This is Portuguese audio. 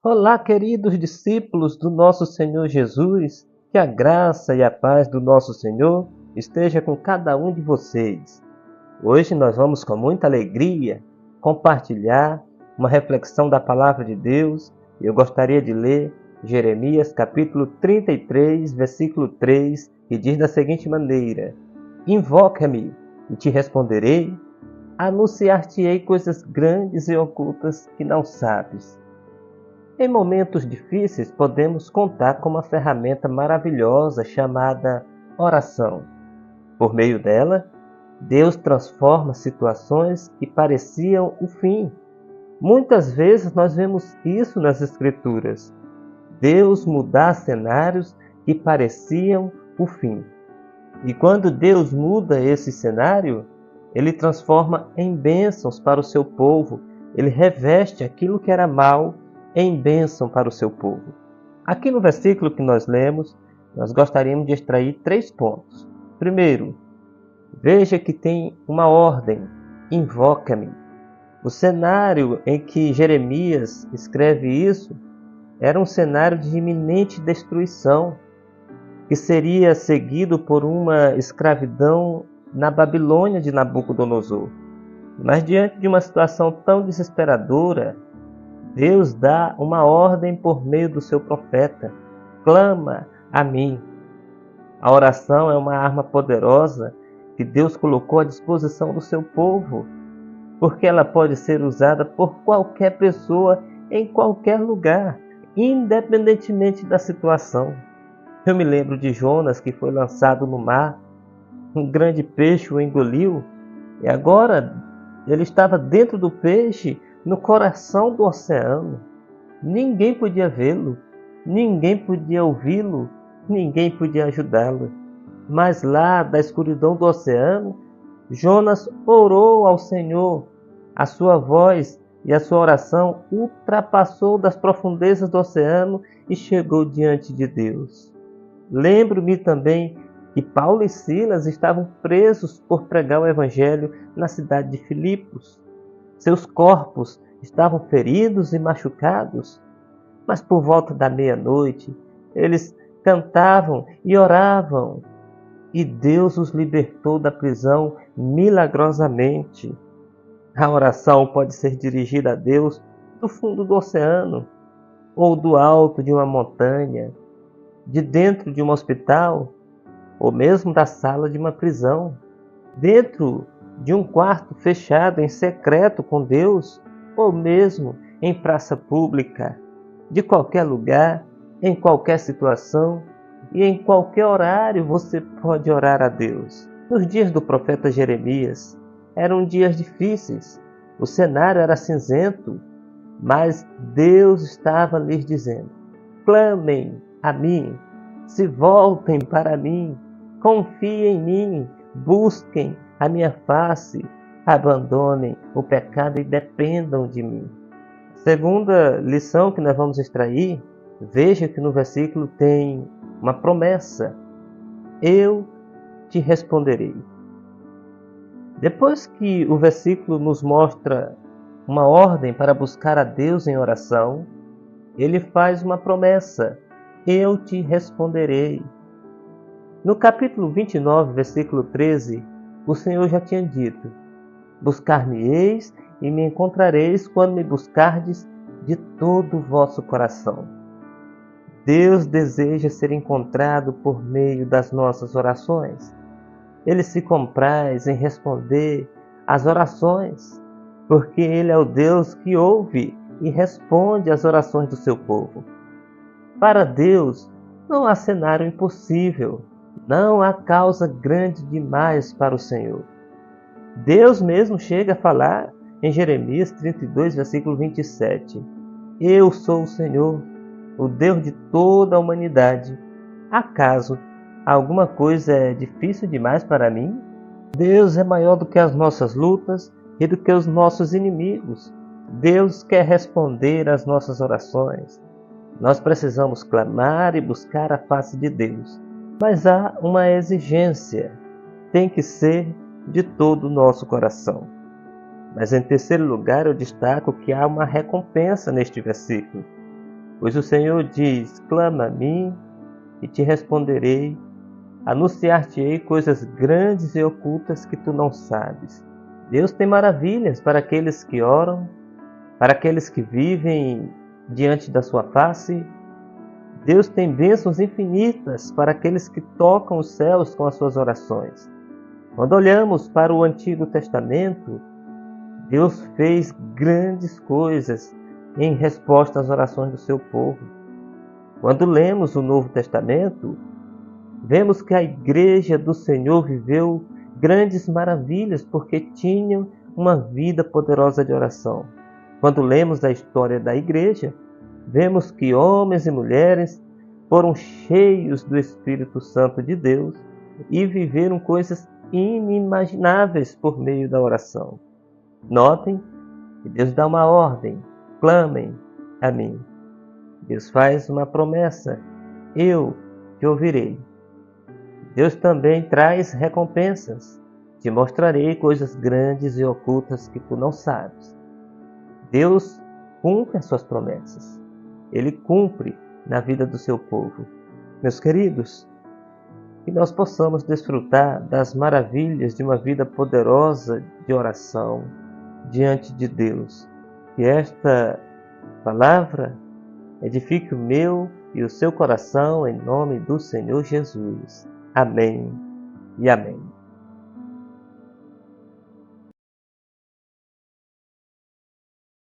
Olá, queridos discípulos do nosso Senhor Jesus, que a graça e a paz do nosso Senhor esteja com cada um de vocês. Hoje nós vamos com muita alegria compartilhar uma reflexão da Palavra de Deus. Eu gostaria de ler Jeremias capítulo 33, versículo 3, que diz da seguinte maneira: Invoca-me e te responderei, anunciar-te-ei coisas grandes e ocultas que não sabes. Em momentos difíceis, podemos contar com uma ferramenta maravilhosa chamada oração. Por meio dela, Deus transforma situações que pareciam o fim. Muitas vezes nós vemos isso nas Escrituras. Deus mudar cenários que pareciam o fim. E quando Deus muda esse cenário, Ele transforma em bênçãos para o seu povo. Ele reveste aquilo que era mal em bênção para o seu povo. Aqui no versículo que nós lemos, nós gostaríamos de extrair 3 pontos. Primeiro, veja que tem uma ordem: invoca-me. O cenário em que Jeremias escreve isso era um cenário de iminente destruição, que seria seguido por uma escravidão na Babilônia de Nabucodonosor. Mas diante de uma situação tão desesperadora, Deus dá uma ordem por meio do seu profeta: clama a mim. A oração é uma arma poderosa que Deus colocou à disposição do seu povo, porque ela pode ser usada por qualquer pessoa em qualquer lugar, independentemente da situação. Eu me lembro de Jonas, que foi lançado no mar, um grande peixe o engoliu, e agora ele estava dentro do peixe, no coração do oceano. Ninguém podia vê-lo, ninguém podia ouvi-lo, ninguém podia ajudá-lo. Mas lá da escuridão do oceano, Jonas orou ao Senhor. A sua voz e a sua oração ultrapassou das profundezas do oceano e chegou diante de Deus. Lembro-me também que Paulo e Silas estavam presos por pregar o Evangelho na cidade de Filipos. Seus corpos estavam feridos e machucados, mas por volta da meia-noite eles cantavam e oravam, e Deus os libertou da prisão milagrosamente. A oração pode ser dirigida a Deus do fundo do oceano, ou do alto de uma montanha, de dentro de um hospital, ou mesmo da sala de uma prisão, dentro de um quarto fechado em secreto com Deus, ou mesmo em praça pública. De qualquer lugar, em qualquer situação e em qualquer horário você pode orar a Deus. Nos dias do profeta Jeremias, eram dias difíceis, o cenário era cinzento, mas Deus estava lhes dizendo: clamem a mim, se voltem para mim, confiem em mim, busquem a minha face, abandonem o pecado e dependam de mim. Segunda lição que nós vamos extrair, veja que no versículo tem uma promessa: eu te responderei. Depois que o versículo nos mostra uma ordem para buscar a Deus em oração, ele faz uma promessa: eu te responderei. No capítulo 29, versículo 13, o Senhor já tinha dito: buscar-me-eis e me encontrareis quando me buscardes de todo o vosso coração. Deus deseja ser encontrado por meio das nossas orações. Ele se compraz em responder às orações, porque Ele é o Deus que ouve e responde às orações do seu povo. Para Deus, não há cenário impossível, não há causa grande demais para o Senhor. Deus mesmo chega a falar em Jeremias 32, versículo 27. Eu sou o Senhor, o Deus de toda a humanidade. Acaso alguma coisa é difícil demais para mim? Deus é maior do que as nossas lutas e do que os nossos inimigos. Deus quer responder às nossas orações. Nós precisamos clamar e buscar a face de Deus. Mas há uma exigência: tem que ser de todo o nosso coração. Mas em terceiro lugar, eu destaco que há uma recompensa neste versículo. Pois o Senhor diz: clama a mim e te responderei, anunciar-te-ei coisas grandes e ocultas que tu não sabes. Deus tem maravilhas para aqueles que oram, para aqueles que vivem diante da sua face. Deus tem bênçãos infinitas para aqueles que tocam os céus com as suas orações. Quando olhamos para o Antigo Testamento, Deus fez grandes coisas em resposta às orações do seu povo. Quando lemos o Novo Testamento, vemos que a Igreja do Senhor viveu grandes maravilhas porque tinham uma vida poderosa de oração. Quando lemos a história da Igreja, vemos que homens e mulheres foram cheios do Espírito Santo de Deus e viveram coisas inimagináveis por meio da oração. Notem que Deus dá uma ordem: clamem a mim. Deus faz uma promessa: eu te ouvirei. Deus também traz recompensas: te mostrarei coisas grandes e ocultas que tu não sabes. Deus cumpre as suas promessas. Ele cumpre na vida do seu povo. Meus queridos, que nós possamos desfrutar das maravilhas de uma vida poderosa de oração diante de Deus. Que esta palavra edifique o meu e o seu coração em nome do Senhor Jesus. Amém e amém.